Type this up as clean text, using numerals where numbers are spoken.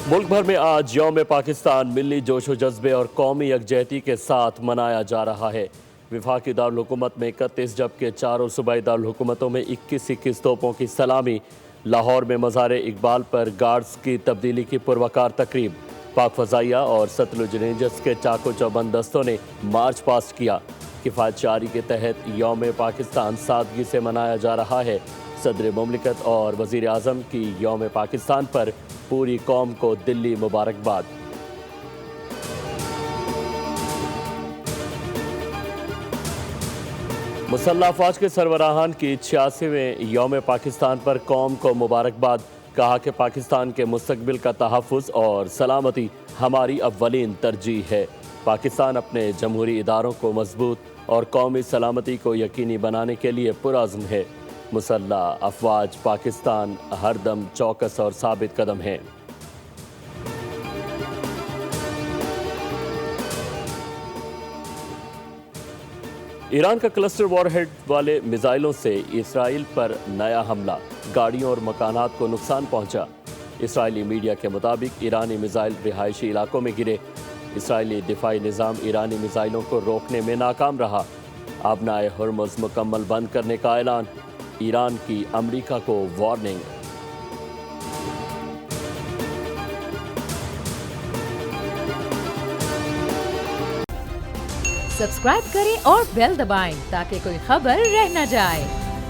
मुल्क भर में आज यौम पाकिस्तान मिली जोश व जज्बे और कौमी यकजहती के साथ मनाया जा रहा है। वफाकी दारुल-हुकूमत में 31 जबकि चारों सूबाई दारुल-हुकूमतों में 21-21 तोपों की सलामी। लाहौर में मज़ार इकबाल पर गार्ड्स की तब्दीली की पुरवकार तकरीब। पाक फ़ज़ाइया और सतलुज रेंजर्स के चाको चौबंद दस्तों ने मार्च पास्ट किया। किफ़ायत जारी के तहत यौम पाकिस्तान सादगी से मनाया जा रहा है। सदर मुमलिकत और वज़ीर आज़म की यौम पाकिस्तान पर पूरी कौम को दिल्ली मुबारकबाद। मुसल्लह अफ़वाज के सरबराहान की 86वें यौम पाकिस्तान पर कौम को मुबारकबाद। कहा कि पाकिस्तान के मुस्तक़बिल का तहफ़्फ़ुज़ और सलामती हमारी अव्वलीन तरजीह है। पाकिस्तान अपने जमहूरी इदारों को मजबूत और कौमी सलामती को यकीनी बनाने के लिए पुरअज़्म है। मुसल्लह अफ़वाज पाकिस्तान हरदम चौकस और साबित कदम है। ईरान का क्लस्टर वॉरहेड वाले मिसाइलों से इसराइल पर नया हमला। गाड़ियों और मकानात को नुकसान पहुंचा। इसराइली मीडिया के मुताबिक ईरानी मिसाइल रिहायशी इलाकों में गिरे। इसराइली दिफाई निज़ाम ईरानी मिसाइलों को रोकने में नाकाम रहा। आबनाए हुर्मुज़ मुकम्मल बंद करने का ऐलान। ईरान की अमरीका को वार्निंग। सब्सक्राइब करें और बेल दबाएं ताकि कोई खबर रह न जाए।